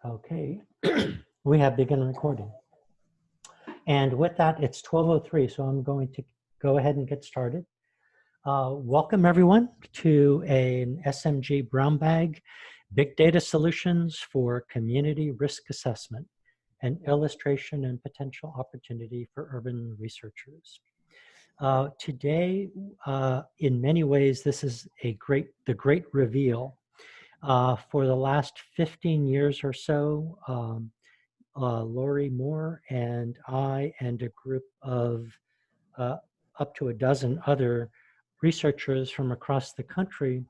Okay, we have begun recording. And with that, it's 12:03, so I'm going to go ahead and get started. Welcome everyone to an SMG Brown Bag Big Data Solutions for Community Risk Assessment, an illustration and potential opportunity for urban researchers. Today, in many ways, this is the great reveal. For the last 15 years or so, Lori Moore and I and a group of up to a dozen other researchers from across the country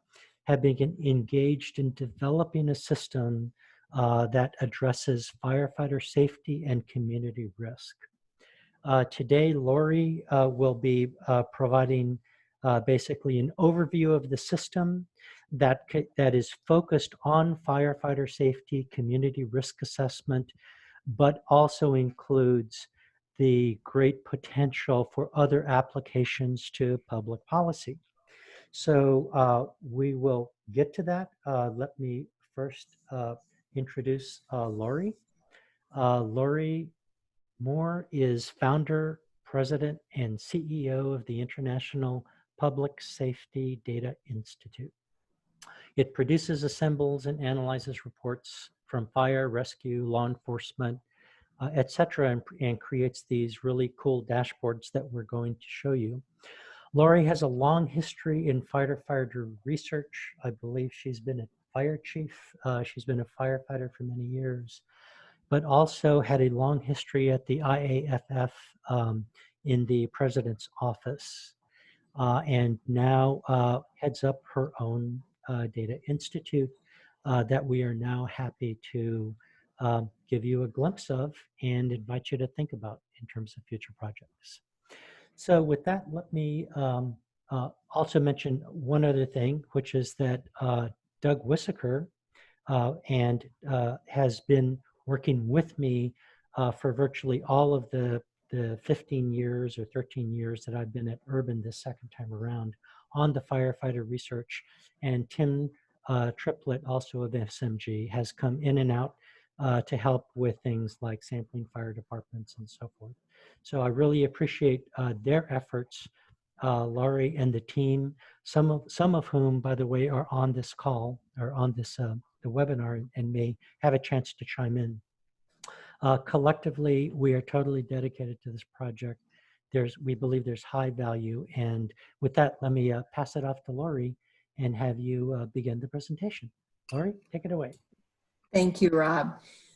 have been engaged in developing a system that addresses firefighter safety and community risk. Today, Lori will be providing basically an overview of the system that is focused on firefighter safety, community risk assessment, but also includes the great potential for other applications to public policy. So we will get to that. Let me first introduce Lori. Lori Moore is founder, president, and CEO of the International Public Safety Data Institute. It produces, assembles, and analyzes reports from fire, rescue, law enforcement, et cetera, and creates these really cool dashboards that we're going to show you. Lori has a long history in firefighter research. I believe she's been a fire chief. She's been a firefighter for many years, but also had a long history at the IAFF in the president's office, and now heads up her own data institute that we are now happy to give you a glimpse of and invite you to think about in terms of future projects. So with that, let me also mention one other thing, which is that Doug Wissaker has been working with me for virtually all of the 15 years or 13 years that I've been at Urban this second time around on the firefighter research. And Tim Triplett, also of SMG, has come in and out to help with things like sampling fire departments and so forth. So I really appreciate their efforts, Laurie and the team, some of whom, by the way, are on this call or on this the webinar and may have a chance to chime in. Collectively, we are totally dedicated to this project. We believe there's high value. And with that, let me pass it off to Lori and have you begin the presentation. Lori, take it away. Thank you, Rob.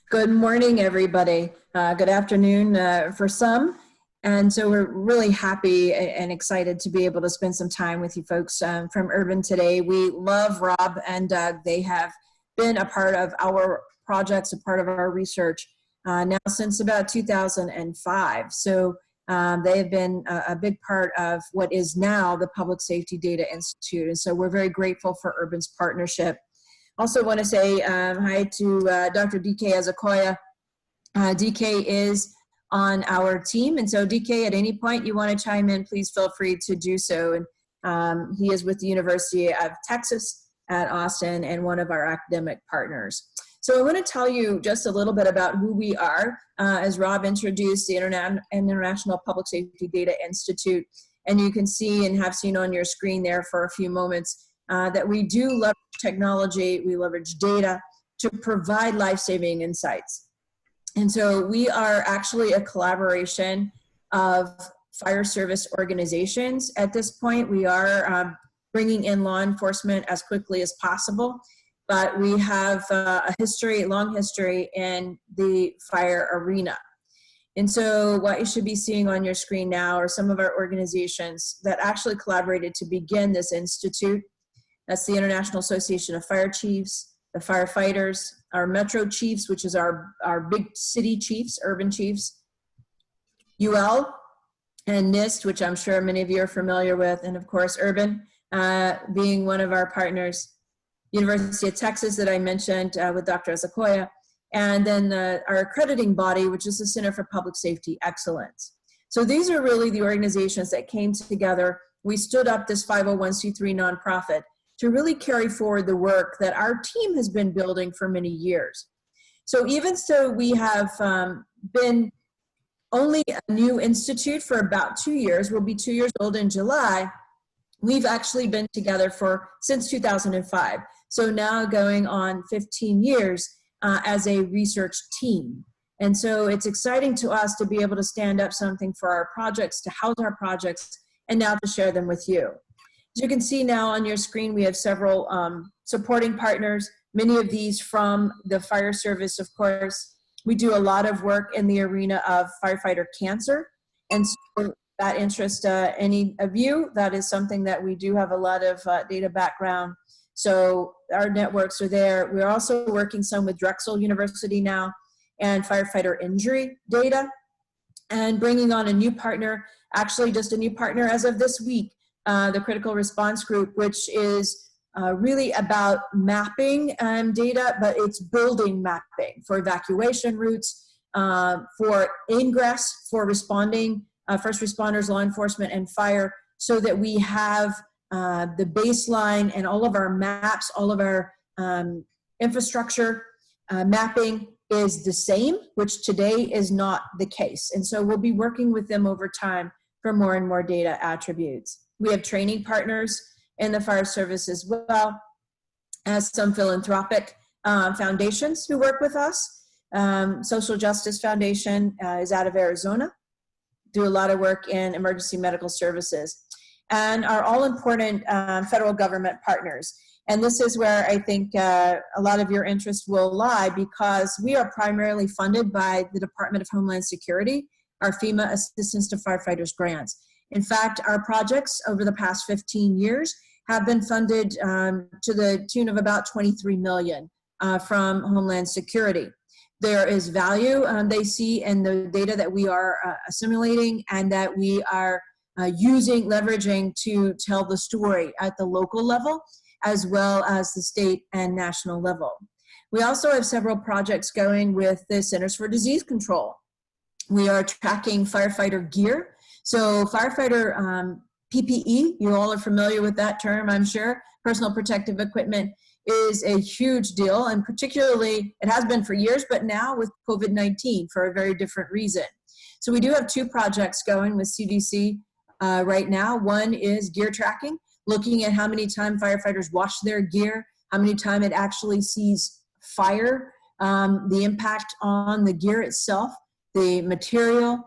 Good morning, everybody. Good afternoon for some. And so we're really happy and excited to be able to spend some time with you folks from Urban today. We love Rob and Doug. They have been a part of our projects, a part of our research now since about 2005. So they have been a big part of what is now the Public Safety Data Institute. And so we're very grateful for Urban's partnership. Also want to say hi to Dr. DK Azakoya. DK is on our team. And so DK, at any point you want to chime in, please feel free to do so. And he is with the University of Texas at Austin and one of our academic partners. So I want to tell you just a little bit about who we are. As Rob introduced, the International Public Safety Data Institute, and you can see and have seen on your screen there for a few moments that we do leverage technology, we leverage data to provide life-saving insights. And so we are actually a collaboration of fire service organizations. At this point, we are bringing in law enforcement as quickly as possible, but we have a long history in the fire arena. And so what you should be seeing on your screen now are some of our organizations that actually collaborated to begin this institute. That's the International Association of Fire Chiefs, the firefighters, our Metro Chiefs, which is our big city chiefs, urban chiefs, UL, and NIST, which I'm sure many of you are familiar with, and of course Urban being one of our partners, University of Texas that I mentioned with Dr. Azakoya, and then our accrediting body, which is the Center for Public Safety Excellence. So these are really the organizations that came together. We stood up this 501c3 nonprofit to really carry forward the work that our team has been building for many years. So even so we have been only a new institute for about 2 years, we'll be 2 years old in July, we've actually been together since 2005. So now going on 15 years as a research team. And so it's exciting to us to be able to stand up something for our projects, to house our projects, and now to share them with you. As you can see now on your screen, we have several supporting partners, many of these from the fire service, of course. We do a lot of work in the arena of firefighter cancer. And so that interests any of you, that is something that we do have a lot of data background. So our networks are there. We're also working some with Drexel University now and firefighter injury data, and bringing on a new partner, actually just a new partner as of this week, the Critical Response Group, which is really about mapping data, but it's building mapping for evacuation routes, for ingress, for responding, first responders, law enforcement, and fire, so that we have the baseline and all of our maps, all of our infrastructure mapping is the same, which today is not the case. And so we'll be working with them over time for more and more data attributes. We have training partners in the fire service as well as some philanthropic foundations who work with us. Social Justice Foundation is out of Arizona, do a lot of work in emergency medical services, and our all-important federal government partners. And this is where I think a lot of your interest will lie, because we are primarily funded by the Department of Homeland Security, our FEMA Assistance to Firefighters grants. In fact, our projects over the past 15 years have been funded to the tune of about $23 million from Homeland Security. There is value they see in the data that we are assimilating and that we are leveraging to tell the story at the local level, as well as the state and national level. We also have several projects going with the Centers for Disease Control. We are tracking firefighter gear. So firefighter PPE, you all are familiar with that term, I'm sure. Personal protective equipment is a huge deal, and particularly, it has been for years, but now with COVID-19 for a very different reason. So we do have two projects going with CDC right now. One is gear tracking, looking at how many times firefighters wash their gear, how many times it actually sees fire, the impact on the gear itself, the material,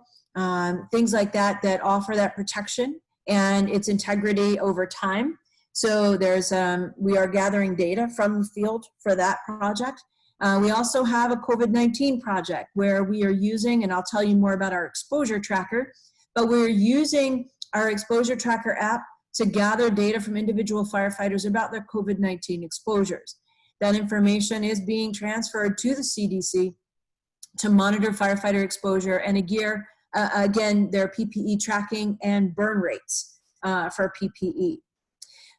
things like that that offer that protection and its integrity over time. So there's we are gathering data from the field for that project. We also have a COVID-19 project where we are using, and I'll tell you more about our exposure tracker, but we're using our exposure tracker app to gather data from individual firefighters about their COVID-19 exposures. That information is being transferred to the CDC to monitor firefighter exposure and again, their PPE tracking and burn rates for PPE.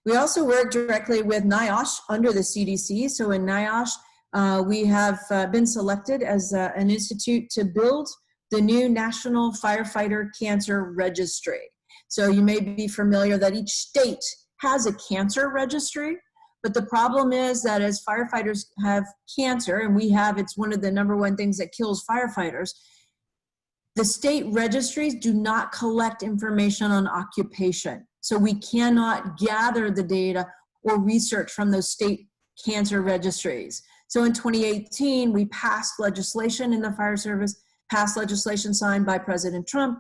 We also work directly with NIOSH under the CDC. So in NIOSH, we have been selected as an institute to build the new National Firefighter Cancer Registry. So you may be familiar that each state has a cancer registry, but the problem is that as firefighters have cancer, and it's one of the #1 things that kills firefighters, the state registries do not collect information on occupation. So we cannot gather the data or research from those state cancer registries. So in 2018, we passed legislation in the fire service, passed legislation signed by President Trump,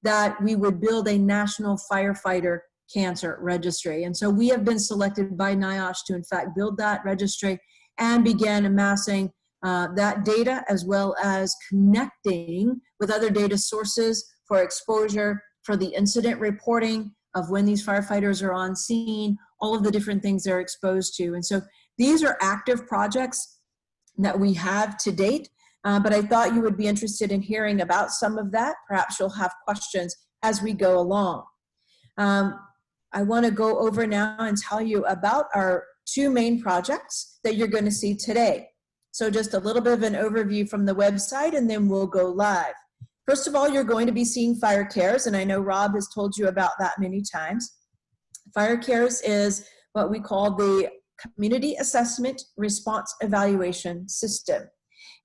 that we would build a national firefighter cancer registry. And so we have been selected by NIOSH to in fact build that registry and begin amassing that data, as well as connecting with other data sources for exposure, for the incident reporting of when these firefighters are on scene, all of the different things they're exposed to. And so these are active projects that we have to date, but I thought you would be interested in hearing about some of that. Perhaps you'll have questions as we go along. I want to go over now and tell you about our two main projects that you're going to see today. So just a little bit of an overview from the website, and then we'll go live. First of all, you're going to be seeing Fire Cares, and I know Rob has told you about that many times. Fire Cares is what we call the Community Assessment Response Evaluation System.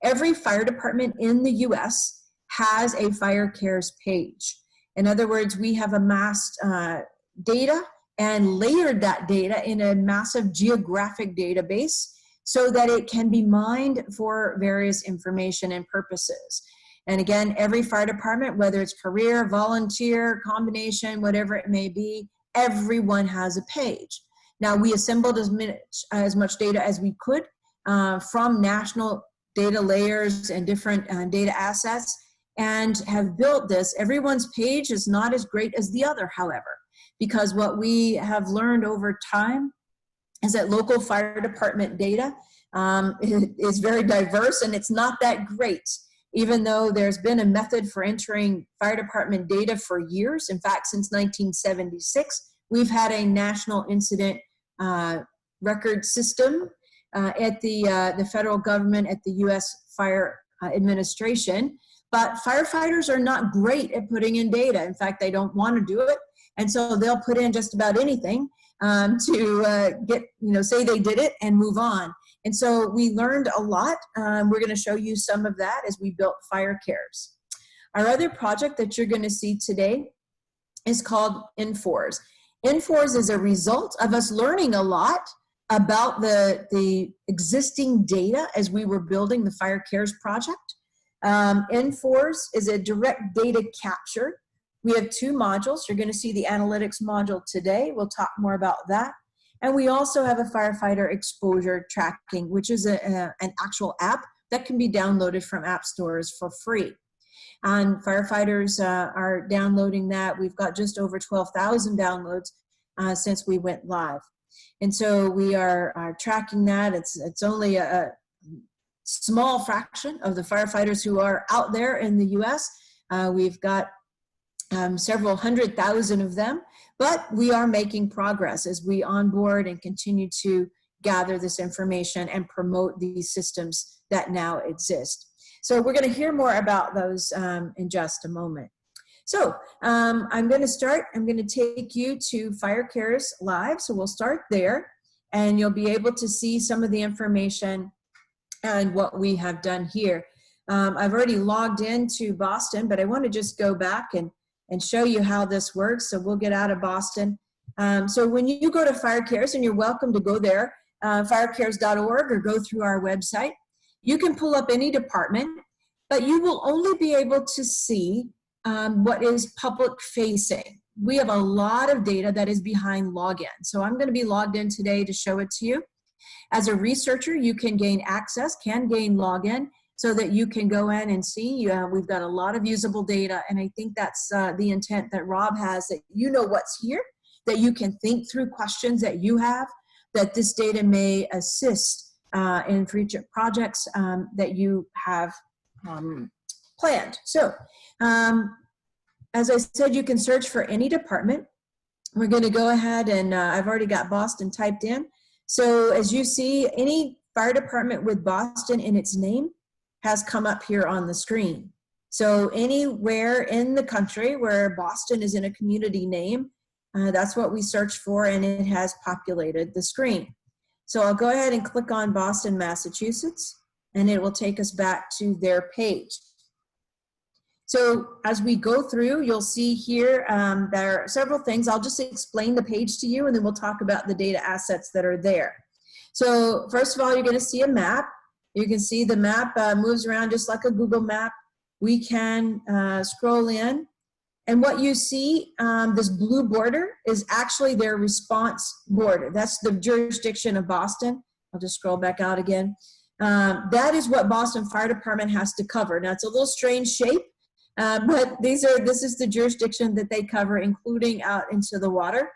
Every fire department in the US has a fire cares page. In other words, we have amassed data and layered that data in a massive geographic database so that it can be mined for various information and purposes. And again, every fire department, whether it's career, volunteer, combination, whatever it may be, everyone has a page. Now, we assembled as much data as we could from national data layers and different data assets, and have built this. Everyone's page is not as great as the other, however, because what we have learned over time is that local fire department data is very diverse, and it's not that great, even though there's been a method for entering fire department data for years. In fact, since 1976, we've had a national incident record system at the federal government, at the U.S. Fire Administration. But firefighters are not great at putting in data. In fact, they don't want to do it. And so they'll put in just about anything to get, say they did it and move on. And so we learned a lot. We're going to show you some of that as we built Fire Cares. Our other project that you're going to see today is called N4s. N4s is a result of us learning a lot about the existing data as we were building the Fire Cares project. N4s is a direct data capture. We have two modules. You're going to see the analytics module today. We'll talk more about that. And we also have a firefighter exposure tracking, which is an actual app that can be downloaded from app stores for free. And firefighters are downloading that. We've got just over 12,000 downloads since we went live. And so we are tracking that. It's only a small fraction of the firefighters who are out there in the US. We've got several 100,000 of them, but we are making progress as we onboard and continue to gather this information and promote these systems that now exist. So we're going to hear more about those in just a moment. So I'm going to take you to Fire Cares Live. So we'll start there, and you'll be able to see some of the information and what we have done here. I've already logged into Boston, but I want to just go back and show you how this works. So we'll get out of Boston. So when you go to Fire Cares, and you're welcome to go there, firecares.org, or go through our website, you can pull up any department, but you will only be able to see what is public facing. We have a lot of data that is behind login. So I'm going to be logged in today to show it to you. As a researcher, you can gain access, can gain login, so that you can go in and see. We've got a lot of usable data, and I think that's the intent that Rob has, that you know what's here, that you can think through questions that you have, that this data may assist in future projects that you have planned. So as I said, you can search for any department. We're going to go ahead and I've already got Boston typed in. So as you see, any fire department with Boston in its name has come up here on the screen. So anywhere in the country where Boston is in a community name, that's what we search for, and it has populated the screen. So I'll go ahead and click on Boston, Massachusetts, and it will take us back to their page. So as we go through, you'll see here there are several things. I'll just explain the page to you, and then we'll talk about the data assets that are there. So first of all, you're going to see a map. You can see the map moves around just like a Google map. We can scroll in, and what you see, this blue border, is actually their response border. That's the jurisdiction of Boston. I'll just scroll back out again. That is what Boston Fire Department has to cover. Now, it's a little strange shape, but this is the jurisdiction that they cover, including out into the water.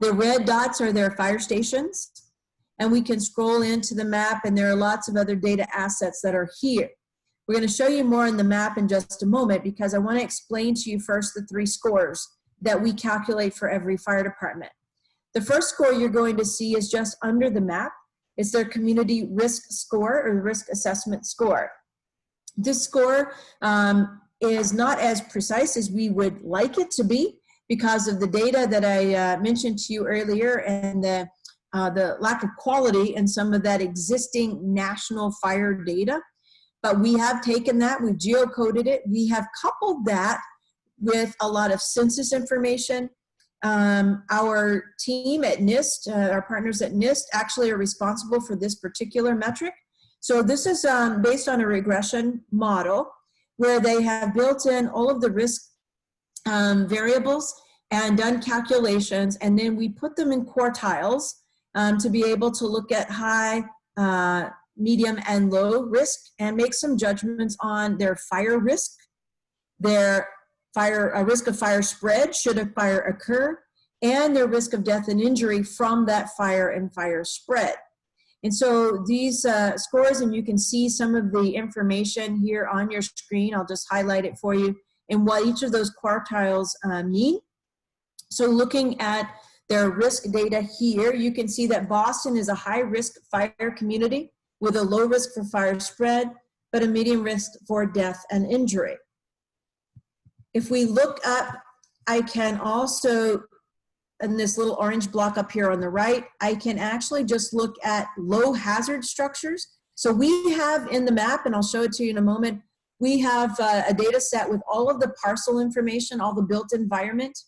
The red dots are their fire stations, and we can scroll into the map, and there are lots of other data assets that are here. We're going to show you more in the map in just a moment, because I want to explain to you first the 3 scores that we calculate for every fire department. The first score you're going to see is just under the map. It's their community risk score, or risk assessment score. This score is not as precise as we would like it to be because of the data that I mentioned to you earlier, and the lack of quality in some of that existing national fire data. But we have taken that, we've geocoded it, we have coupled that with a lot of census information. Our team at NIST, our partners at NIST actually are responsible for this particular metric. So this is based on a regression model where they have built in all of the risk variables and done calculations, and then we put them in quartiles to be able to look at high, medium, and low risk and make some judgments on their fire risk, their risk of fire spread should a fire occur, and their risk of death and injury from that fire and fire spread. And so these scores, and you can see some of the information here on your screen. I'll just highlight it for you and what each of those quartiles mean. So looking at their risk data here, you can see that Boston is a high risk fire community with a low risk for fire spread, but a medium risk for death and injury. If we look up, I can also, in this little orange block up here on the right, I can actually just look at low hazard structures. So we have in the map, and I'll show it to you in a moment, we have a data set with all of the parcel information, all the built environment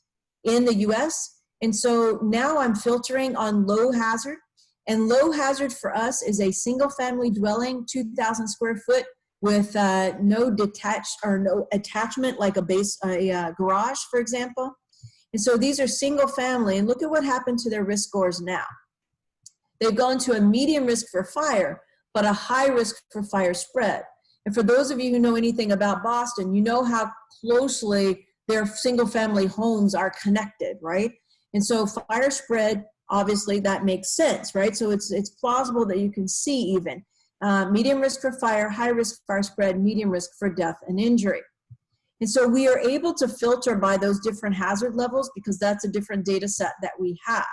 in the US. And so now I'm filtering on low hazard. And low hazard for us is a single family dwelling, 2,000 square foot, with no detached or no attachment like a garage, for example. And so these are single family, and look at what happened to their risk scores now. They've gone to a medium risk for fire, but a high risk for fire spread. And for those of you who know anything about Boston, you know how closely their single family homes are connected, right? And so fire spread, obviously that makes sense, right? So it's plausible that you can see even medium risk for fire, high risk fire spread, medium risk for death and injury. And so we are able to filter by those different hazard levels because that's a different data set that we have.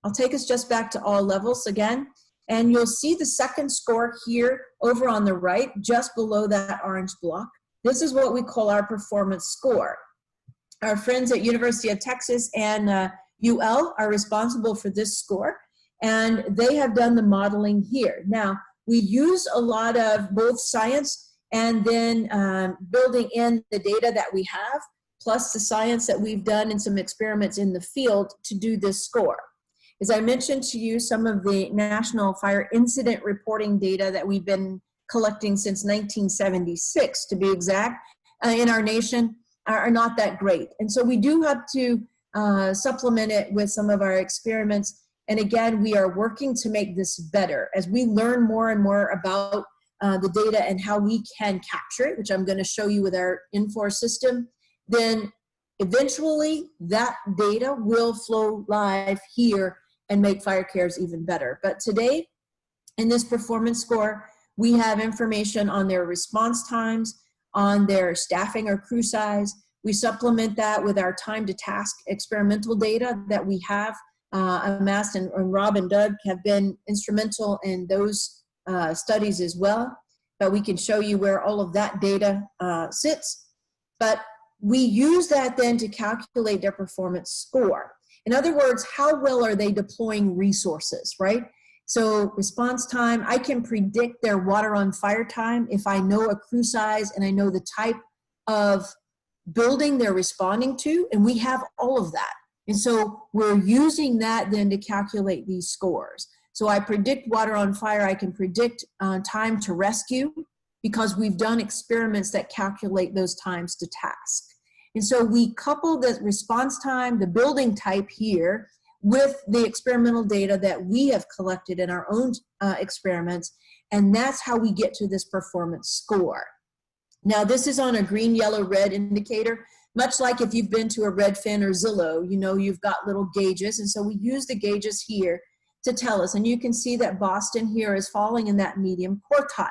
I'll take us just back to all levels again, and you'll see the second score here over on the right, just below that orange block. This is what we call our performance score. Our friends at University of Texas and UL are responsible for this score, and they have done the modeling here. Now, we use a lot of both science and then building in the data that we have, plus the science that we've done and some experiments in the field to do this score. As I mentioned to you, some of the national fire incident reporting data that we've been collecting since 1976, to be exact, in our nation are not that great. And so we do have to supplement it with some of our experiments. And again, we are working to make this better. As we learn more and more about the data and how we can capture it, which I'm going to show you with our Infor system, then eventually that data will flow live here and make fire cares even better. But today, in this performance score, we have information on their response times, on their staffing or crew size. We supplement that with our time to task experimental data that we have amassed, and Rob and Doug have been instrumental in those studies as well. But we can show you where all of that data sits. But we use that then to calculate their performance score. In other words, how well are they deploying resources, right? So response time, I can predict their water on fire time if I know a crew size and I know the type of building they're responding to, and we have all of that. And so we're using that then to calculate these scores. So I predict water on fire, I can predict time to rescue because we've done experiments that calculate those times to task. And so we couple the response time, the building type here, with the experimental data that we have collected in our own experiments, and that's how we get to this performance score. Now this is on a green, yellow, red indicator, much like if you've been to a Redfin or Zillow, you know you've got little gauges, and so we use the gauges here to tell us, and you can see that Boston here is falling in that medium quartile.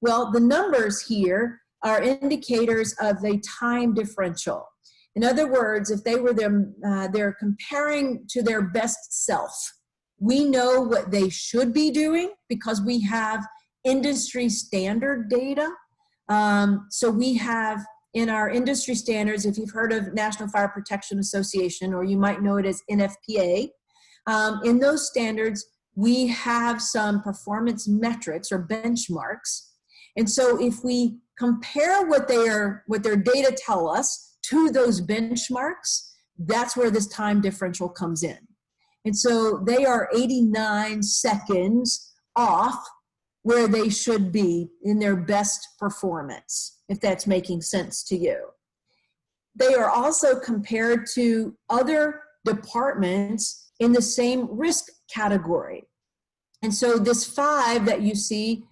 Well, the numbers here are indicators of a time differential. In other words, if they were they're comparing to their best self. We know what they should be doing because we have industry standard data. So we have in our industry standards, if you've heard of National Fire Protection Association, or you might know it as NFPA, in those standards, we have some performance metrics or benchmarks. And so if we compare what their data tell us to those benchmarks, that's where this time differential comes in. And so they are 89 seconds off where they should be in their best performance, if that's making sense to you. They are also compared to other departments in the same risk category. And so this 5 that you see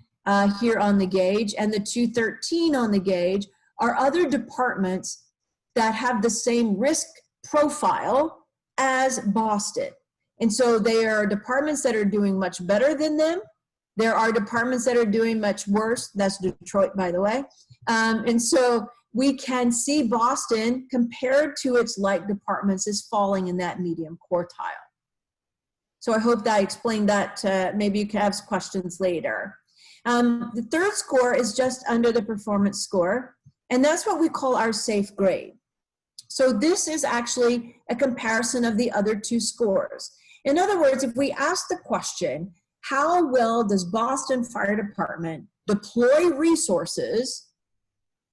here on the gauge and the 213 on the gauge are other departments that have the same risk profile as Boston. And so there are departments that are doing much better than them. There are departments that are doing much worse. That's Detroit, by the way. And so we can see Boston compared to its like departments is falling in that medium quartile. So I hope that I explained that. Maybe you can have some questions later. The third score is just under the performance score, and that's what we call our safe grade. So this is actually a comparison of the other 2 scores. In other words, if we ask the question, how well does Boston Fire Department deploy resources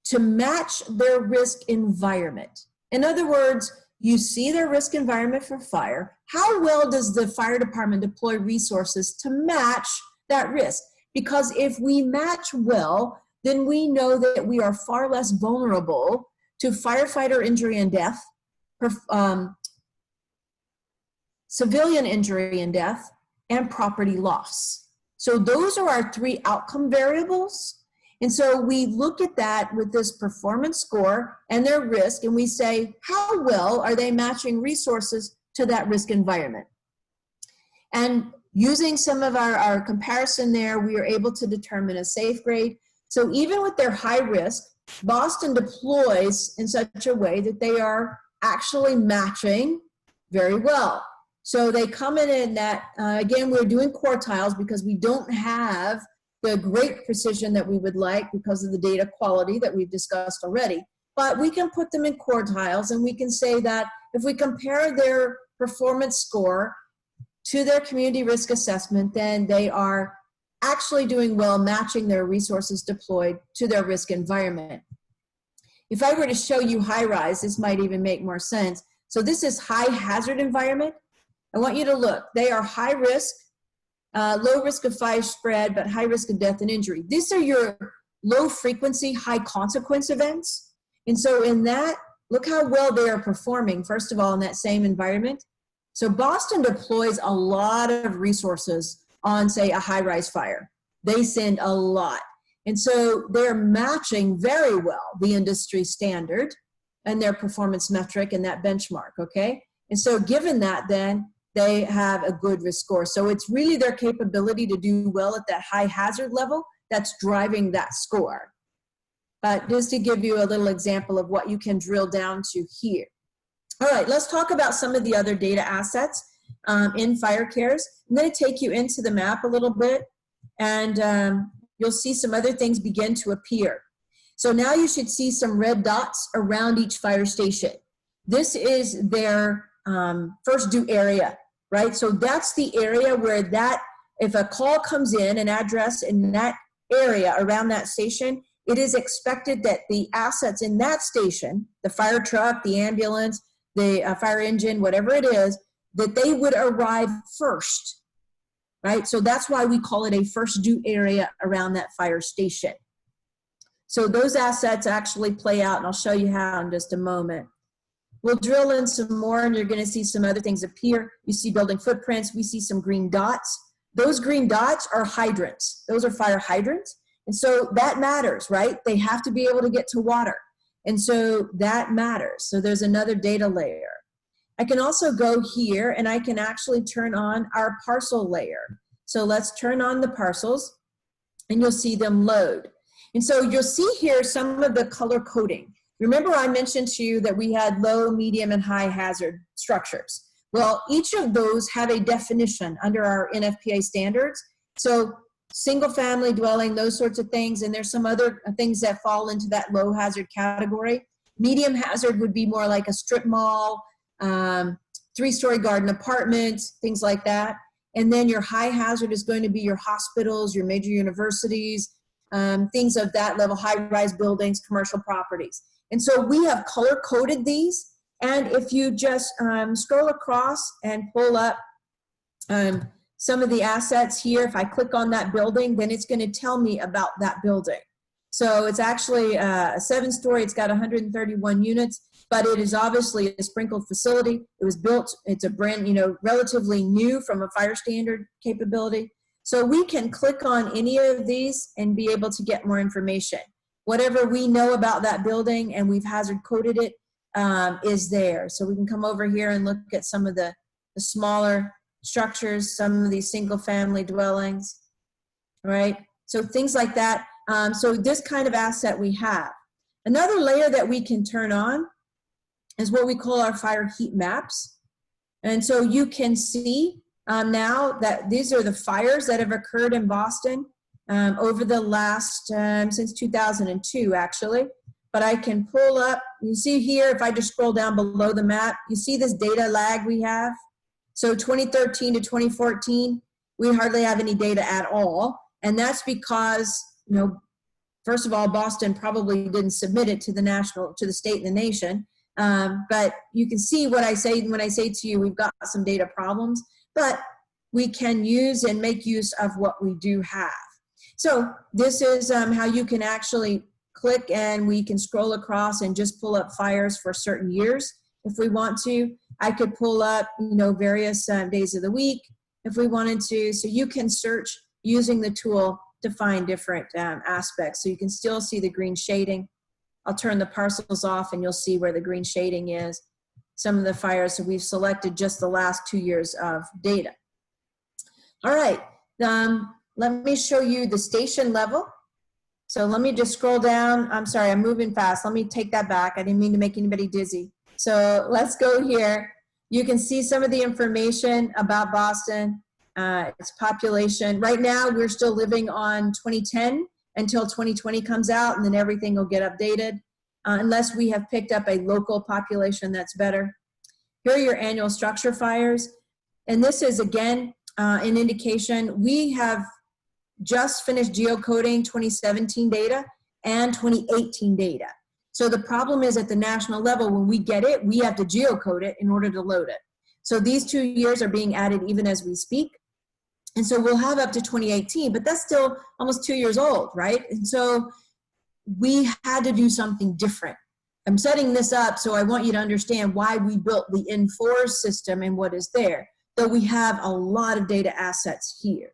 to match their risk environment? In other words, you see their risk environment for fire. How well does the fire department deploy resources to match that risk? Because if we match well, then we know that we are far less vulnerable to firefighter injury and death, civilian injury and death, and property loss. So those are our 3 outcome variables. And so we look at that with this performance score and their risk, and we say, how well are they matching resources to that risk environment? And using some of our comparison there, we are able to determine a safe grade. So even with their high risk, Boston deploys in such a way that they are actually matching very well. So they come in that, again, we're doing quartiles because we don't have the great precision that we would like because of the data quality that we've discussed already. But we can put them in quartiles, and we can say that if we compare their performance score to their community risk assessment, then they are actually doing well matching their resources deployed to their risk environment. If I were to show you high rise, this might even make more sense. So this is high hazard environment. I want you to look. They are high risk, low risk of fire spread, but high risk of death and injury. These are your low frequency, high consequence events. And so in that, look how well they are performing, first of all, in that same environment. So Boston deploys a lot of resources on, say, a high-rise fire. They send a lot. And so they're matching very well the industry standard and their performance metric and that benchmark, okay? And so given that, then, they have a good risk score. So it's really their capability to do well at that high hazard level that's driving that score. But just to give you a little example of what you can drill down to here. All right, let's talk about some of the other data assets in fire cares. I'm going to take you into the map a little bit, and you'll see some other things begin to appear. So now you should see some red dots around each fire station. This is their first due area, right? So that's the area where that, if a call comes in, an address in that area around that station, it is expected that the assets in that station, the fire truck, the ambulance, the fire engine, whatever it is, that they would arrive first, right? So that's why we call it a first due area around that fire station. So those assets actually play out, and I'll show you how in just a moment. We'll drill in some more, and you're going to see some other things appear. You see building footprints. We see some green dots. Those green dots are hydrants. Those are fire hydrants. And so that matters, right? They have to be able to get to water. And so that matters. So there's another data layer. I can also go here, and I can actually turn on our parcel layer. So let's turn on the parcels, and you'll see them load. And so you'll see here some of the color coding. Remember I mentioned to you that we had low, medium, and high hazard structures. Well, each of those have a definition under our NFPA standards. So single family dwelling, those sorts of things, and there's some other things that fall into that low hazard category. Medium hazard would be more like a strip mall, 3-story garden apartments, things like that. And then your high hazard is going to be your hospitals, your major universities, things of that level, high-rise buildings, commercial properties. And so we have color-coded these. And if you just scroll across and pull up some of the assets here, if I click on that building, then it's going to tell me about that building. So it's actually a 7-story, it's got 131 units, but it is obviously a sprinkled facility. It was built, it's a brand, relatively new from a fire standard capability. So we can click on any of these and be able to get more information. Whatever we know about that building and we've hazard coded it is there. So we can come over here and look at some of the smaller structures, some of these single family dwellings, right? So things like that. So this kind of asset we have. Another layer that we can turn on is what we call our fire heat maps. And so you can see now that these are the fires that have occurred in Boston over the last, since 2002 actually. But I can pull up, you see here, if I just scroll down below the map, you see this data lag we have. So 2013 to 2014, we hardly have any data at all. And that's because, first of all, Boston probably didn't submit it to the state and the nation. But you can see what I say when I say to you, we've got some data problems, but we can use and make use of what we do have. So this is how you can actually click and we can scroll across and just pull up fires for certain years. If we want to, I could pull up, various days of the week if we wanted to. So you can search using the tool to find different aspects. So you can still see the green shading. I'll turn the parcels off and you'll see where the green shading is. Some of the fires, so we've selected just the last 2 years of data. All right, let me show you the station level. So let me just scroll down. I'm sorry, I'm moving fast. Let me take that back. I didn't mean to make anybody dizzy. So let's go here. You can see some of the information about Boston, its population. Right now, we're still living on 2010 until 2020 comes out, and then everything will get updated, unless we have picked up a local population that's better. Here are your annual structure fires. And this is, again, an indication. We have just finished geocoding 2017 data and 2018 data. So the problem is at the national level, when we get it, we have to geocode it in order to load it. So these 2 years are being added even as we speak. And so we'll have up to 2018, but that's still almost 2 years old, right? And so we had to do something different. I'm setting this up so I want you to understand why we built the N4 system and what is there. So we have a lot of data assets here.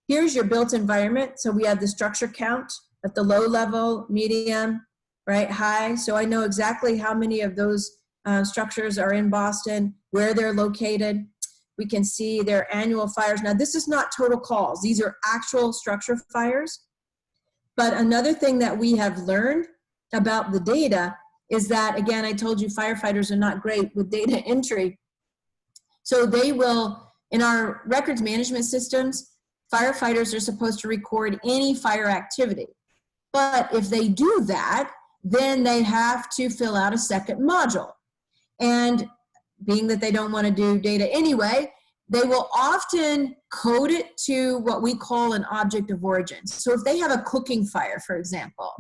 Here's your built environment. So we have the structure count at the low level, medium, right, high. So I know exactly how many of those structures are in Boston, where they're located. We can see their annual fires. Now, this is not total calls. These are actual structure fires. But another thing that we have learned about the data is that, again, I told you firefighters are not great with data entry. So they will, in our records management systems, firefighters are supposed to record any fire activity. But if they do that, then they have to fill out a second module. And being that they don't want to do data anyway, they will often code it to what we call an object of origin. So if they have a cooking fire, for example,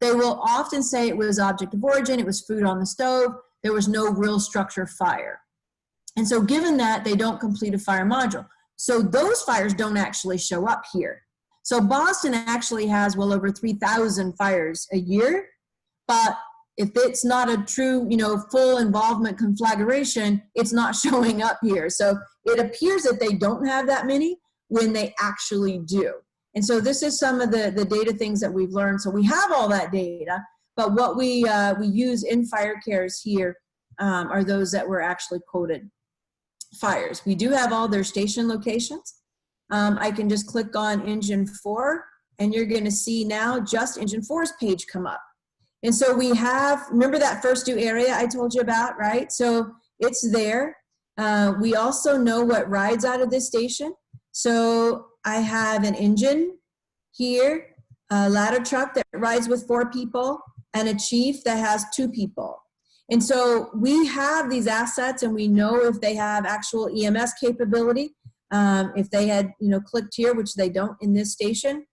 they will often say it was object of origin, it was food on the stove, there was no real structure fire. And so given that, they don't complete a fire module. So those fires don't actually show up here. So Boston actually has well over 3,000 fires a year, but if it's not a true, full involvement conflagration, it's not showing up here. So it appears that they don't have that many when they actually do. And so this is some of the data things that we've learned. So we have all that data, but what we use in fire cares here are those that were actually coded fires. We do have all their station locations. I can just click on Engine 4, and you're going to see now just Engine 4's page come up. And so we have, remember that first due area I told you about, right? So it's there. We also know what rides out of this station. So I have an engine here, a ladder truck that rides with 4 people, and a chief that has 2 people. And so we have these assets, and we know if they have actual EMS capability, if they had, clicked here, which they don't in this station.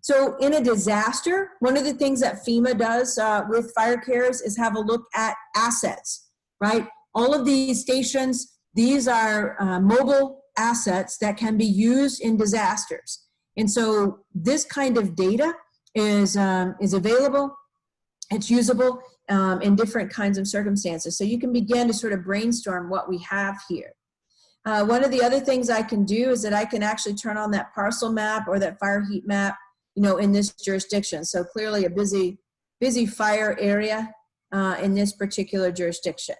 So in a disaster, one of the things that FEMA does with fire cares is have a look at assets, right? All of these stations, these are mobile assets that can be used in disasters. And so this kind of data is available, it's usable in different kinds of circumstances. So you can begin to sort of brainstorm what we have here. One of the other things I can do is that I can actually turn on that parcel map or that fire heat map, you know, in this jurisdiction. So clearly a busy fire area in this particular jurisdiction.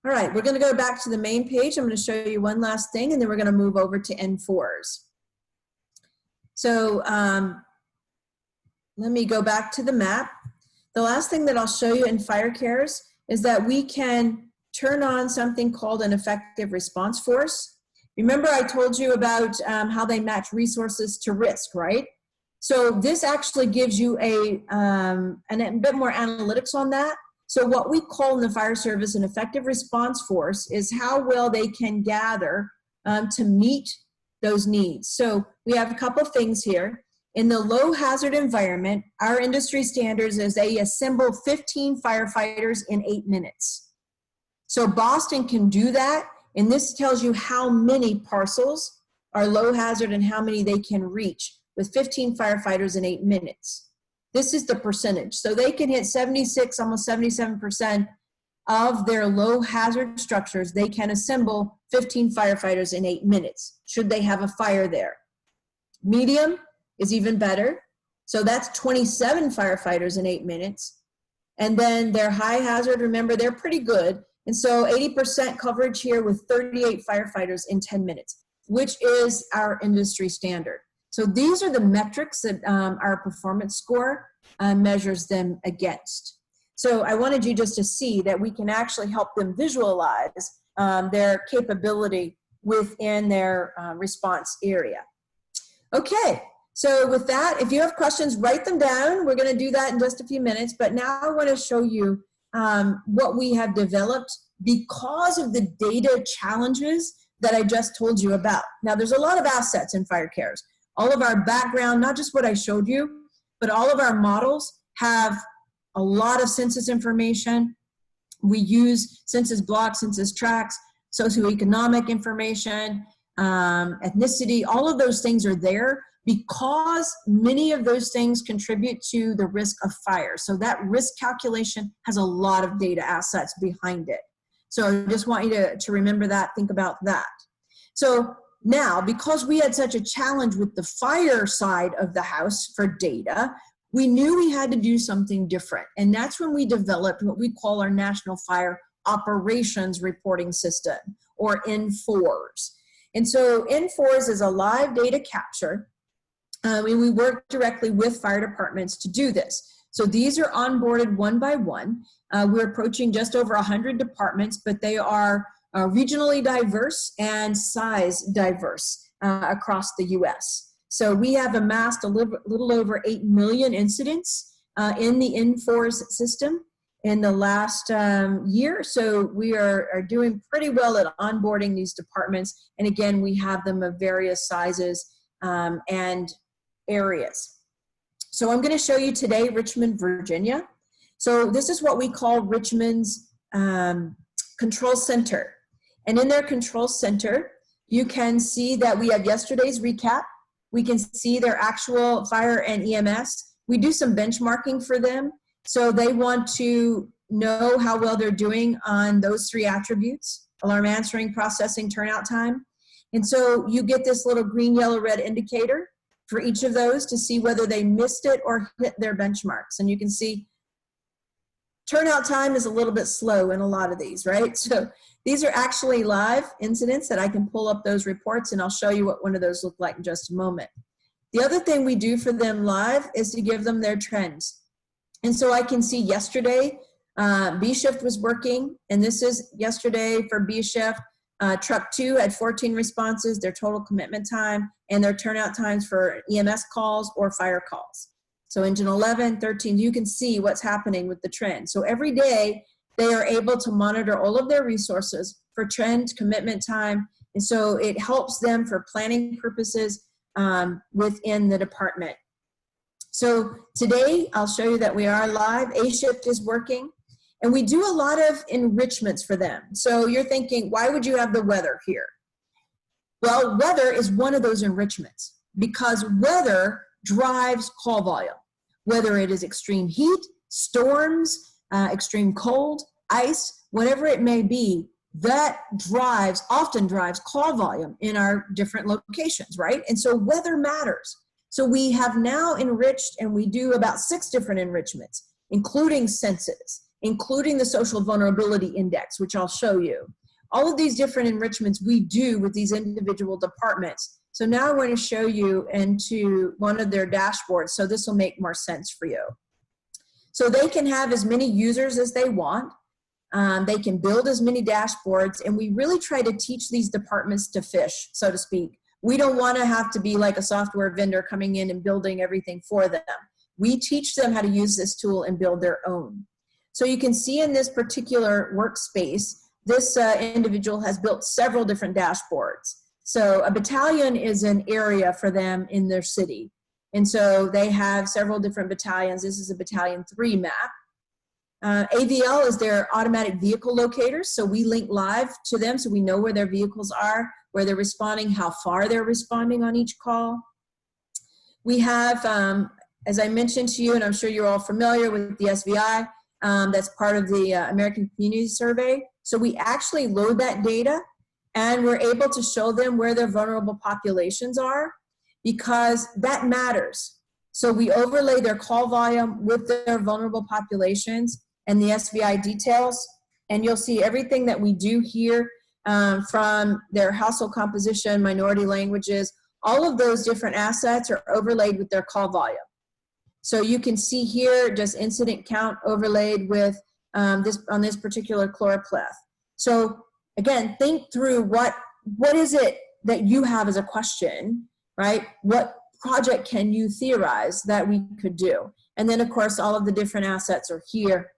All right, we're gonna go back to the main page. I'm gonna show you one last thing and then we're gonna move over to N4s. So let me go back to the map. The last thing that I'll show you in fire cares is that we can turn on something called an effective response force. Remember I told you about how they match resources to risk, right? So this actually gives you a bit more analytics on that. So what we call in the fire service an effective response force is how well they can gather to meet those needs. So we have a couple of things here. In the low hazard environment, our industry standards is they assemble 15 firefighters in 8 minutes. So Boston can do that, and this tells you how many parcels are low hazard and how many they can reach with 15 firefighters in 8 minutes. This is the percentage. So they can hit 76, almost 77% of their low hazard structures. They can assemble 15 firefighters in 8 minutes, should they have a fire there. Medium is even better. So that's 27 firefighters in 8 minutes. And then their high hazard, remember, they're pretty good. And so 80% coverage here with 38 firefighters in 10 minutes, which is our industry standard. So these are the metrics that our performance score measures them against. So I wanted you just to see that we can actually help them visualize their capability within their response area. Okay, so with that, if you have questions, write them down. We're going to do that in just a few minutes, but now I want to show you what we have developed because of the data challenges that I just told you about. Now, there's a lot of assets in fire cares. All of our background, not just what I showed you, but all of our models have a lot of census information. We use census blocks, census tracts, socioeconomic information, ethnicity, all of those things are there because many of those things contribute to the risk of fire. So that risk calculation has a lot of data assets behind it. So I just want you to remember that, think about that. So now, because we had such a challenge with the fire side of the house for data, we knew we had to do something different. And that's when we developed what we call our National Fire Operations Reporting System, or N4s. And so N4s is a live data capture. And we work directly with fire departments to do this. So these are onboarded one by one. We're approaching just over 100 departments, but they are regionally diverse and size diverse across the US. So we have amassed a little over 8 million incidents in the N4s system in the last year. So we are doing pretty well at onboarding these departments. And again, we have them of various sizes and areas. So I'm going to show you today Richmond, Virginia. So this is what we call Richmond's control center. And in their control center, you can see that we have yesterday's recap. We can see their actual fire and EMS. We do some benchmarking for them. So they want to know how well they're doing on those 3 attributes: alarm answering, processing, turnout time. And so you get this little green, yellow, red indicator for each of those to see whether they missed it or hit their benchmarks. And you can see turnout time is a little bit slow in a lot of these, right? So these are actually live incidents that I can pull up those reports, and I'll show you what one of those look like in just a moment. The other thing we do for them live is to give them their trends. And so I can see yesterday, B shift was working, and this is yesterday for B shift. Truck 2 had 14 responses, their total commitment time, and their turnout times for EMS calls or fire calls. So engine 11, 13, you can see what's happening with the trend. So every day they are able to monitor all of their resources for trend, commitment time, and so it helps them for planning purposes within the department. So today I'll show you that we are live. A-Shift is working, and we do a lot of enrichments for them. So you're thinking, why would you have the weather here? Well, weather is one of those enrichments because weather drives call volume, whether it is extreme heat, storms, extreme cold, ice, whatever it may be, that often drives call volume in our different locations, right? And so weather matters. So we have now enriched, and we do about 6 different enrichments, including census, including the social vulnerability index, which I'll show you. All of these different enrichments we do with these individual departments. So now I want to show you into one of their dashboards, so this will make more sense for you. So they can have as many users as they want. They can build as many dashboards, and we really try to teach these departments to fish, so to speak. We don't want to have to be like a software vendor coming in and building everything for them. We teach them how to use this tool and build their own. So you can see in this particular workspace, this individual has built several different dashboards. So a battalion is an area for them in their city. And so they have several different battalions. This is a battalion 3 map. AVL is their automatic vehicle locators. So we link live to them so we know where their vehicles are, where they're responding, how far they're responding on each call. We have, as I mentioned to you, and I'm sure you're all familiar with the SVI, that's part of the American Community Survey. So we actually load that data, and we're able to show them where their vulnerable populations are, because that matters. So we overlay their call volume with their vulnerable populations and the SVI details, and you'll see everything that we do here from their household composition, minority languages, all of those different assets are overlaid with their call volume. So you can see here just incident count overlaid with on this particular chloropleth. So again, think through what is it that you have as a question, right? What project can you theorize that we could do? And then of course, all of the different assets are here.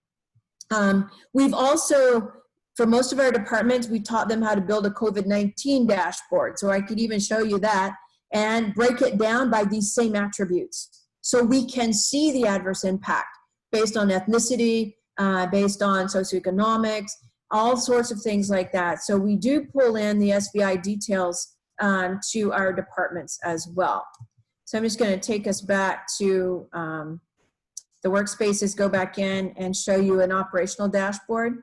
We've also, for most of our departments, we taught them how to build a COVID-19 dashboard. So I could even show you that and break it down by these same attributes. So we can see the adverse impact based on ethnicity, based on socioeconomics, all sorts of things like that. So we do pull in the SVI details to our departments as well. So I'm just going to take us back to the workspaces, go back in and show you an operational dashboard.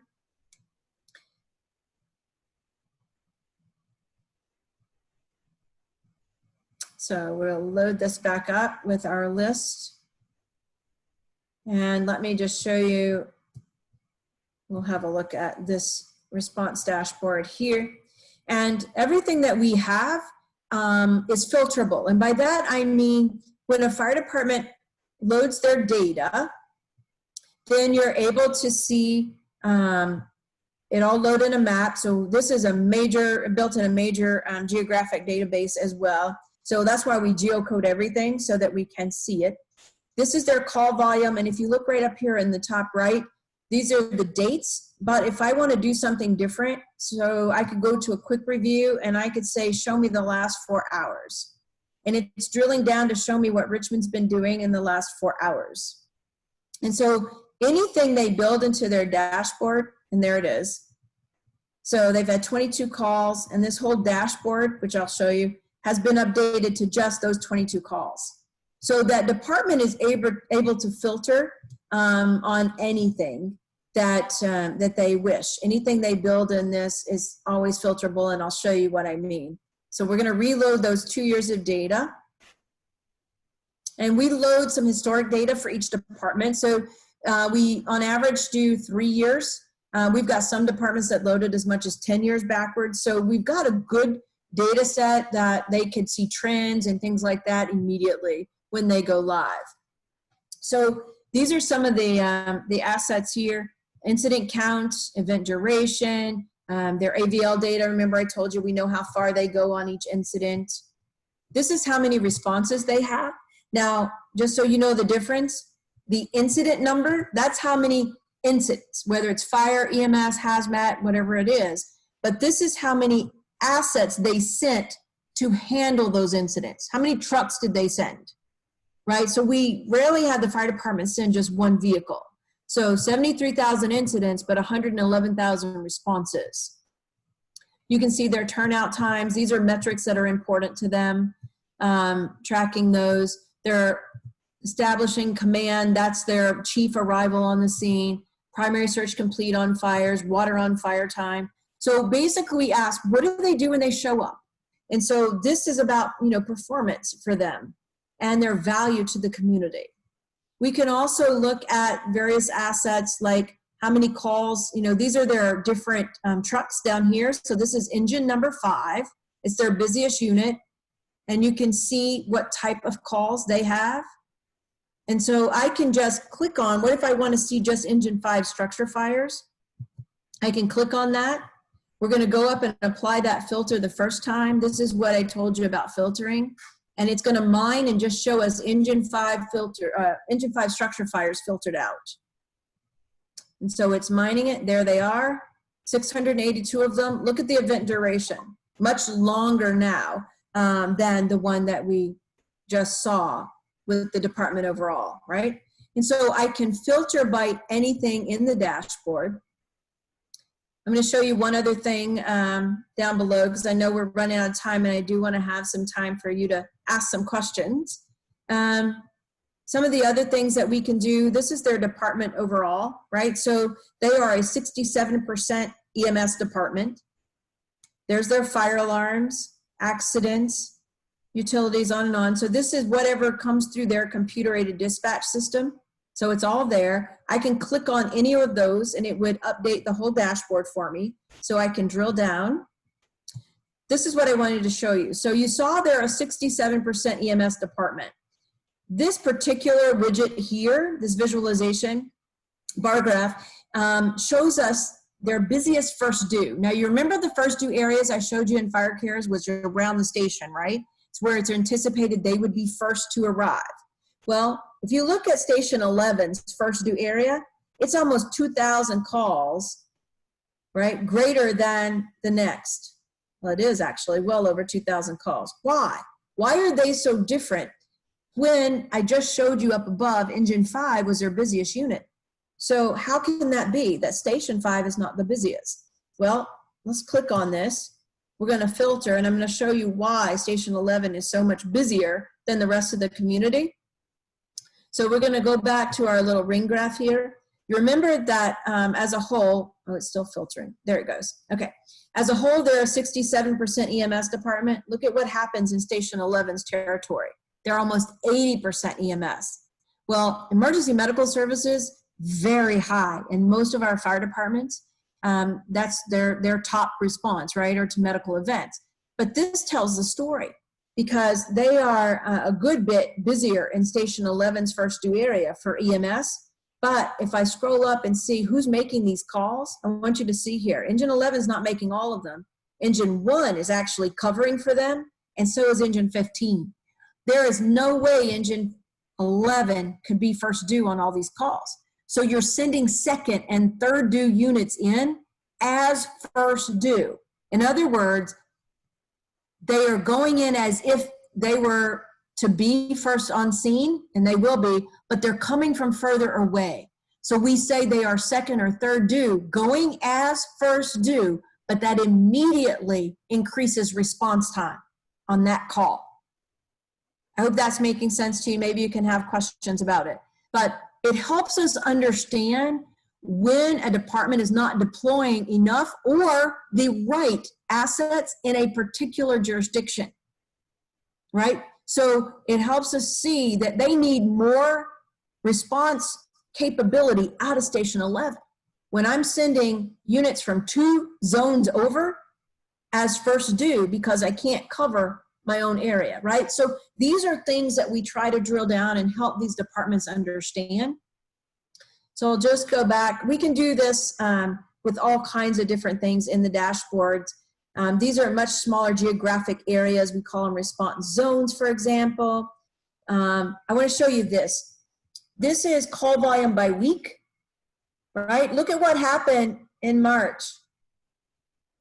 So we'll load this back up with our list. And let me just show you, we'll have a look at this response dashboard here. And everything that we have is filterable. And by that, I mean, when a fire department loads their data, then you're able to see it all load in a map. So this is built in a major geographic database as well. So that's why we geocode everything so that we can see it. This is their call volume. And if you look right up here in the top right, these are the dates. But if I want to do something different, so I could go to a quick review and I could say, show me the last 4 hours. And it's drilling down to show me what Richmond's been doing in the last 4 hours. And so anything they build into their dashboard, and there it is. So they've had 22 calls, and this whole dashboard, which I'll show you, has been updated to just those 22 calls. So that department is able to filter on anything that they wish. Anything they build in this is always filterable, and I'll show you what I mean. So we're going to reload those 2 years of data. And we load some historic data for each department. So we, on average, do 3 years. We've got some departments that loaded as much as 10 years backwards. So we've got a good data set that they could see trends and things like that immediately when they go live. So these are some of the assets here: incident count, event duration, their AVL data. Remember I told you we know how far they go on each incident. This is how many responses they have. Now, just so you know the difference, the incident number, that's how many incidents, whether it's fire, EMS, hazmat, whatever it is. But this is how many assets they sent to handle those incidents. How many trucks did they send? right? So we rarely have the fire department send just one vehicle. So 73,000 incidents, but 111,000 responses. You can see their turnout times. These are metrics that are important to them, tracking those. They're establishing command. That's their chief arrival on the scene. Primary search complete on fires, water on fire time. So basically we ask, what do they do when they show up? And so this is about, performance for them and their value to the community. We can also look at various assets like how many calls, these are their different trucks down here. So this is engine number 5. It's their busiest unit. And you can see what type of calls they have. And so I can just click on, what if I want to see just engine 5 structure fires? I can click on that. We're going to go up and apply that filter the first time. This is what I told you about filtering. And it's going to mine and just show us engine 5 structure fires filtered out. And so it's mining it. There they are, 682 of them. Look at the event duration, much longer now than the one that we just saw with the department overall, right? And so I can filter by anything in the dashboard. I'm going to show you one other thing down below because I know we're running out of time and I do want to have some time for you to ask some questions. Some of the other things that we can do, this is their department overall, right? So they are a 67% EMS department. There's their fire alarms, accidents, utilities, on and on. So this is whatever comes through their computer-aided dispatch system. So it's all there. I can click on any of those and it would update the whole dashboard for me. So I can drill down. This is what I wanted to show you. So you saw they're a 67% EMS department. This particular widget here, this visualization bar graph, shows us their busiest first due. Now you remember the first due areas I showed you in fire cares was around the station, right? It's where it's anticipated they would be first to arrive. Well, if you look at Station 11's first due area, it's almost 2,000 calls, right? Greater than the next. Well, it is actually well over 2,000 calls. Why? Why are they so different when I just showed you up above engine 5 was their busiest unit? So how can that be that Station 5 is not the busiest? Well, let's click on this. We're going to filter and I'm going to show you why Station 11 is so much busier than the rest of the community. So we're going to go back to our little ring graph here. You remember that as a whole, oh, it's still filtering. There it goes. Okay. As a whole, they're a 67% EMS department. Look at what happens in Station 11's territory. They're almost 80% EMS. Well, emergency medical services, very high. In most of our fire departments, that's their top response, right, or to medical events. But this tells the story because they are a good bit busier in Station 11's first due area for EMS. But if I scroll up and see who's making these calls, I want you to see here. Engine 11 is not making all of them. Engine 1 is actually covering for them, and so is Engine 15. There is no way Engine 11 could be first due on all these calls. So you're sending second and third due units in as first due. In other words, they are going in as if they were to be first on scene, and they will be, but they're coming from further away. So we say they are second or third due, going as first due, but that immediately increases response time on that call. I hope that's making sense to you. Maybe you can have questions about it. But it helps us understand when a department is not deploying enough or the right assets in a particular jurisdiction, right? So it helps us see that they need more response capability out of Station 11. When I'm sending units from 2 zones over as first due because I can't cover my own area, right? So these are things that we try to drill down and help these departments understand. So I'll just go back. We can do this with all kinds of different things in the dashboards. These are much smaller geographic areas. We call them response zones, for example. I want to show you this. This is call volume by week, right? Look at what happened in March.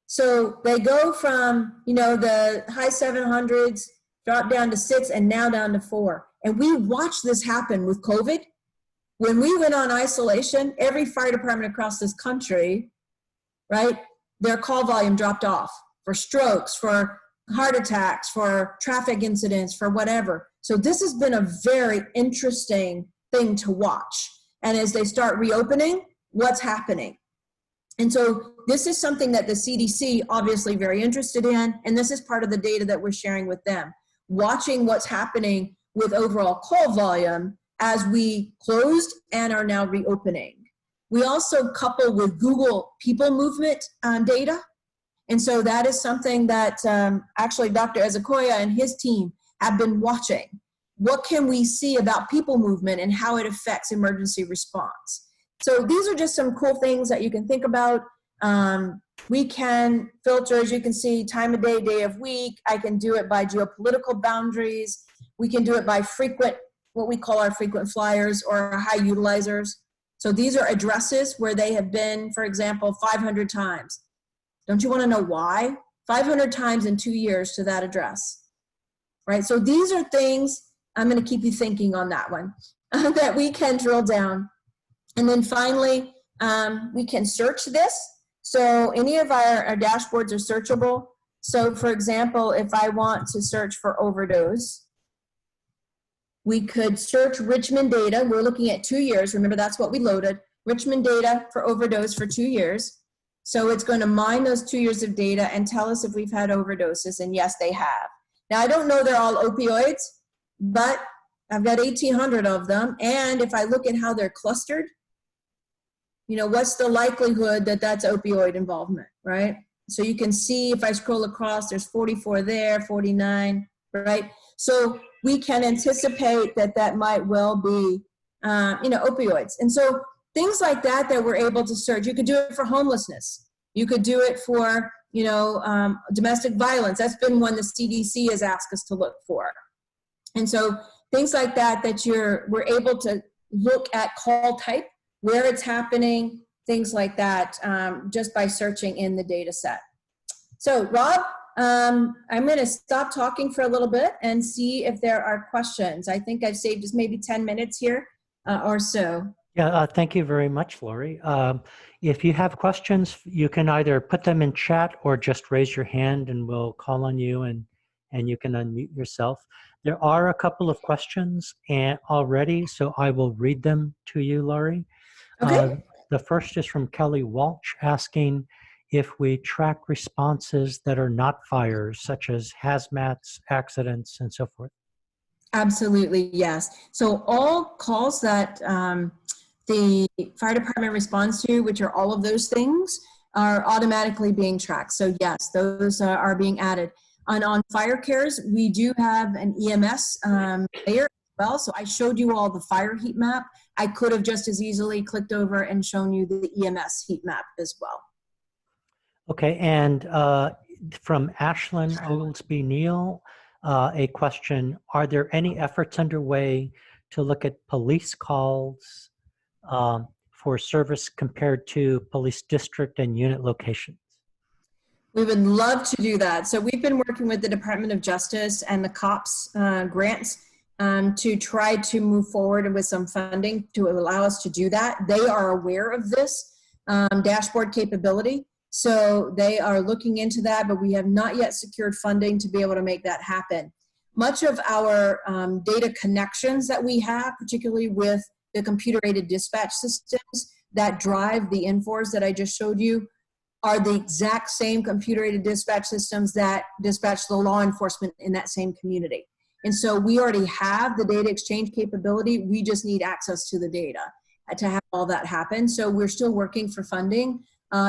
So they go from, the high 700s, drop down to 6, and now down to 4. And we watched this happen with COVID. When we went on isolation, every fire department across this country, right, their call volume dropped off for strokes, for heart attacks, for traffic incidents, for whatever. So this has been a very interesting thing to watch. And as they start reopening, what's happening? And so this is something that the CDC obviously very interested in, and this is part of the data that we're sharing with them, watching what's happening with overall call volume as we closed and are now reopening. We also couple with Google people movement data. And so that is something that actually Dr. Ezekoya and his team have been watching. What can we see about people movement and how it affects emergency response? So these are just some cool things that you can think about. We can filter, as you can see, time of day, day of week. I can do it by geopolitical boundaries. We can do it by frequent, what we call our frequent flyers or our high utilizers. So these are addresses where they have been, for example, 500 times. Don't you want to know why? 500 times in 2 years to that address, right? So these are things, I'm going to keep you thinking on that one, that we can drill down. And then finally, we can search this. So any of our dashboards are searchable. So for example, if I want to search for overdose, we could search Richmond data. We're looking at 2 years. Remember, that's what we loaded. Richmond data for overdose for 2 years. So it's going to mine those 2 years of data and tell us if we've had overdoses, and yes, they have. Now, I don't know they're all opioids, but I've got 1,800 of them, and if I look at how they're clustered, you know, what's the likelihood that that's opioid involvement, right? So you can see if I scroll across, there's 44 there, 49, right? So we can anticipate that that might well be, you know, opioids. And so things like that that we're able to search. You could do it for homelessness. You could do it for, you know, domestic violence. That's been one the CDC has asked us to look for. And so things like that, we're able to look at call type, where it's happening, things like that, just by searching in the data set. So Rob, I'm going to stop talking for a little bit and see if there are questions. I think I've saved just maybe 10 minutes here or so. Yeah, thank you very much, Lori. If you have questions, you can either put them in chat or just raise your hand and we'll call on you and you can unmute yourself. There are a couple of questions already, so I will read them to you, Lori. Okay. The first is from Kelly Walsh asking if we track responses that are not fires, such as hazmats, accidents, and so forth. Absolutely, yes. So all calls that the fire department responds to, which are all of those things, are automatically being tracked. So yes, those are being added. And on fire cares, we do have an EMS layer as well. So I showed you all the fire heat map. I could have just as easily clicked over and shown you the EMS heat map as well. Okay, and from Ashlyn Oglesby Neal, a question, are there any efforts underway to look at police calls for service compared to police district and unit locations? We would love to do that. So we've been working with the Department of Justice and the COPS grants to try to move forward with some funding to allow us to do that. They are aware of this dashboard capability. So they are looking into that, but we have not yet secured funding to be able to make that happen. Much of our data connections that we have, particularly with the computer-aided dispatch systems that drive the N4s that I just showed you, are the exact same computer-aided dispatch systems that dispatch the law enforcement in that same community. And so we already have the data exchange capability. We just need access to the data to have all that happen. So we're still working for funding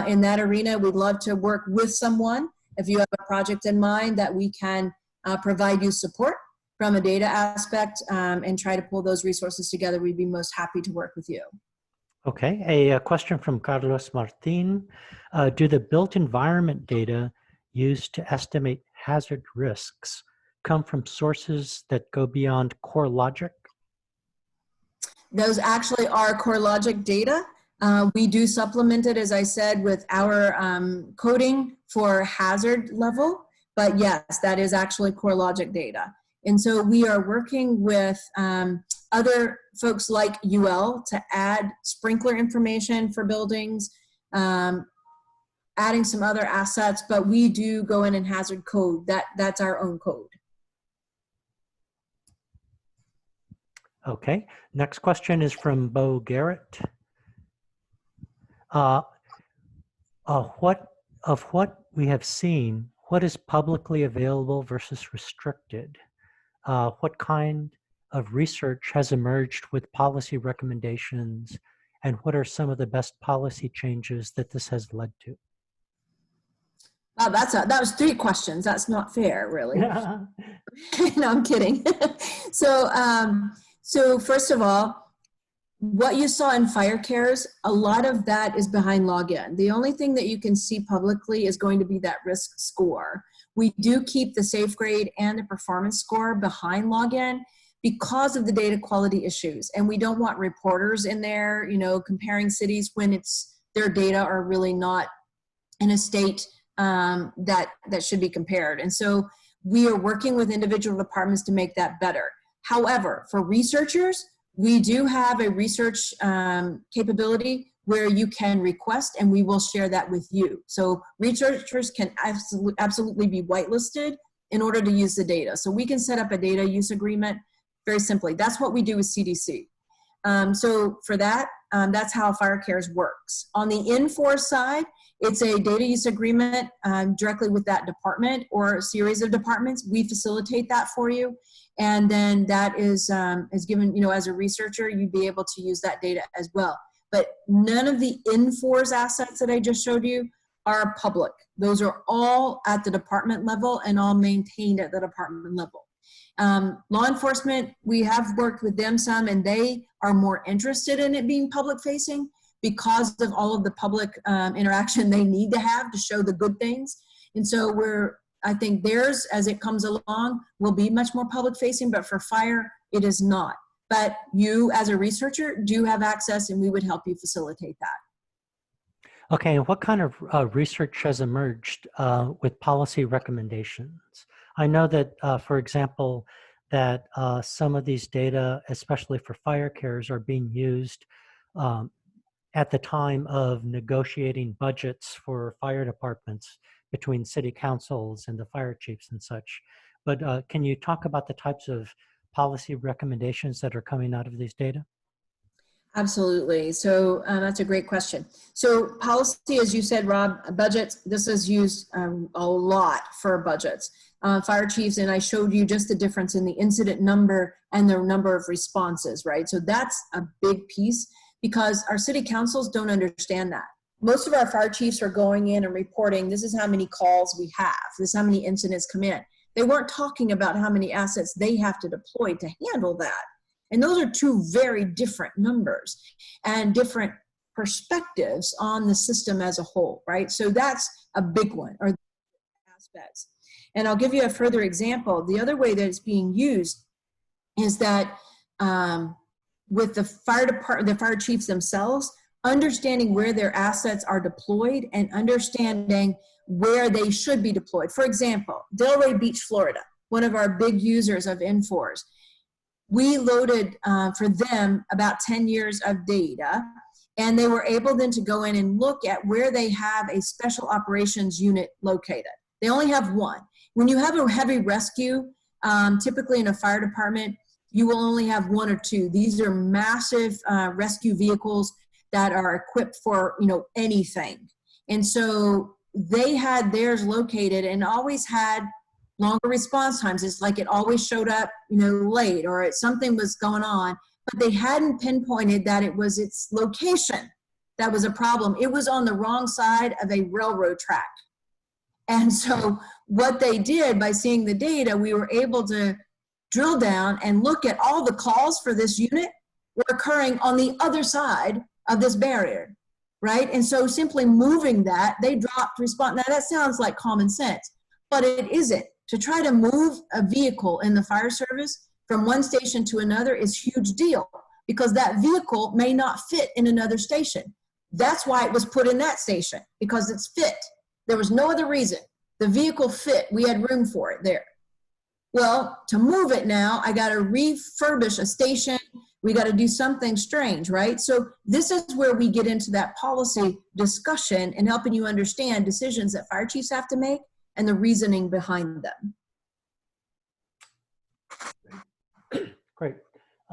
in that arena. We'd love to work with someone. If you have a project in mind that we can provide you support from a data aspect and try to pull those resources together, we'd be most happy to work with you. Okay, a question from Carlos Martin. Do the built environment data used to estimate hazard risks come from sources that go beyond core logic? Those actually are core logic data. We do supplement it, as I said, with our coding for hazard level. But yes, that is actually core logic data. And so we are working with other folks like UL to add sprinkler information for buildings, adding some other assets, but we do go in and hazard code. That's our own code. Okay, next question is from Bo Garrett. What we have seen, what is publicly available versus restricted? What kind of research has emerged with policy recommendations, and what are some of the best policy changes that this has led to? Wow, that was 3 questions. That's not fair, really. No, I'm kidding. So first of all, what you saw in fire cares, a lot of that is behind login. The only thing that you can see publicly is going to be that risk score. We do keep the safe grade and the performance score behind login because of the data quality issues. And we don't want reporters in there, comparing cities when their data are really not in a state that should be compared. And so we are working with individual departments to make that better. However, for researchers, we do have a research capability where you can request, and we will share that with you. So researchers can absolutely be whitelisted in order to use the data. So we can set up a data use agreement very simply. That's what we do with CDC. So for that, that's how Fire Cares works. On the N4 side, it's a data use agreement directly with that department or a series of departments. We facilitate that for you. And then that is given, as a researcher, you'd be able to use that data as well. But none of the N4's assets that I just showed you are public. Those are all at the department level and all maintained at the department level. Law enforcement, we have worked with them some, and they are more interested in it being public facing because of all of the public interaction they need to have to show the good things. And so I think theirs, as it comes along, will be much more public facing, but for fire, it is not. But you, as a researcher, do have access, and we would help you facilitate that. Okay, and what kind of research has emerged with policy recommendations? I know that, for example, that some of these data, especially for fire cares, are being used at the time of negotiating budgets for fire departments between city councils and the fire chiefs and such. But can you talk about the types of policy recommendations that are coming out of these data? Absolutely. So that's a great question. So policy, as you said, Rob, budgets, this is used a lot for budgets. Fire chiefs, and I showed you just the difference in the incident number and the number of responses, right? So that's a big piece because our city councils don't understand that. Most of our fire chiefs are going in and reporting, this is how many calls we have, this is how many incidents come in. They weren't talking about how many assets they have to deploy to handle that. And those are 2 very different numbers and different perspectives on the system as a whole, right? So that's a big one, or aspects. And I'll give you a further example. The other way that it's being used is that with the fire chiefs themselves, understanding where their assets are deployed and understanding where they should be deployed. For example, Delray Beach, Florida, one of our big users of N4s. We loaded for them about 10 years of data, and they were able then to go in and look at where they have a special operations unit located. They only have one. When you have a heavy rescue, typically in a fire department, you will only have 1 or 2. These are massive rescue vehicles that are equipped for, anything. And so they had theirs located and always had longer response times. It's like it always showed up, late, or something was going on, but they hadn't pinpointed that it was its location that was a problem. It was on the wrong side of a railroad track. And so what they did by seeing the data, we were able to drill down and look at all the calls for this unit were occurring on the other side of this barrier, right? And so simply moving that, they dropped response. Now that sounds like common sense, but it isn't. To try to move a vehicle in the fire service from one station to another is a huge deal because that vehicle may not fit in another station. That's why it was put in that station, because it's fit. There was no other reason. The vehicle fit. We had room for it there. Well, to move it now, I got to refurbish a station. We got to do something strange, right? So this is where we get into that policy discussion and helping you understand decisions that fire chiefs have to make and the reasoning behind them. Great.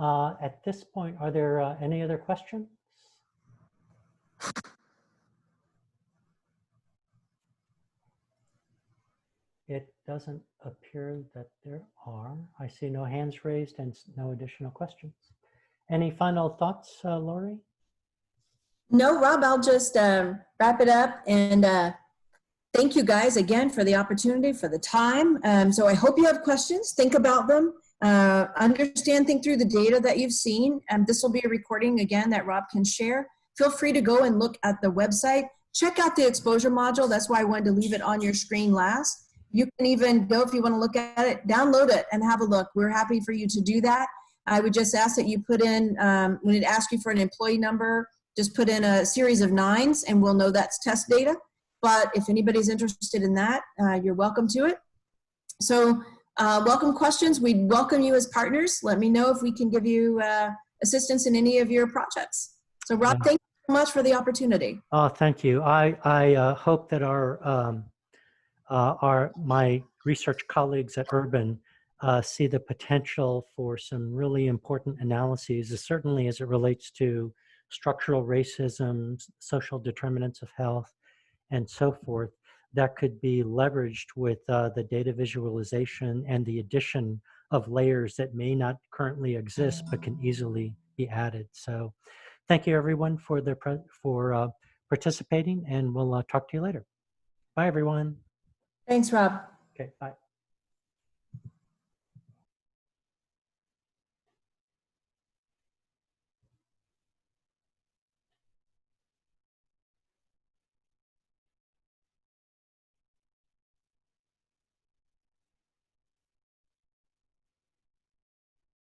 At this point, are there any other questions? It doesn't appear that there are. I see no hands raised and no additional questions. Any final thoughts, Lori? No, Rob, I'll just wrap it up and thank you guys again for the opportunity, for the time. So I hope you have questions. Think about them. Understand, think through the data that you've seen. This will be a recording again that Rob can share. Feel free to go and look at the website. Check out the exposure module. That's why I wanted to leave it on your screen last. You can even go, if you want to look at it, download it and have a look. We're happy for you to do that. I would just ask that you put in, when it asks you for an employee number, just put in a series of 9s and we'll know that's test data. But if anybody's interested in that, you're welcome to it. So welcome questions. We welcome you as partners. Let me know if we can give you assistance in any of your projects. So Rob, thank you so much for the opportunity. Oh, thank you. I hope that my research colleagues at Urban see the potential for some really important analyses, certainly as it relates to structural racism, social determinants of health, and so forth, that could be leveraged with the data visualization and the addition of layers that may not currently exist but can easily be added. So thank you everyone for participating, and we'll talk to you later. Bye everyone. Thanks, Rob. Okay, bye.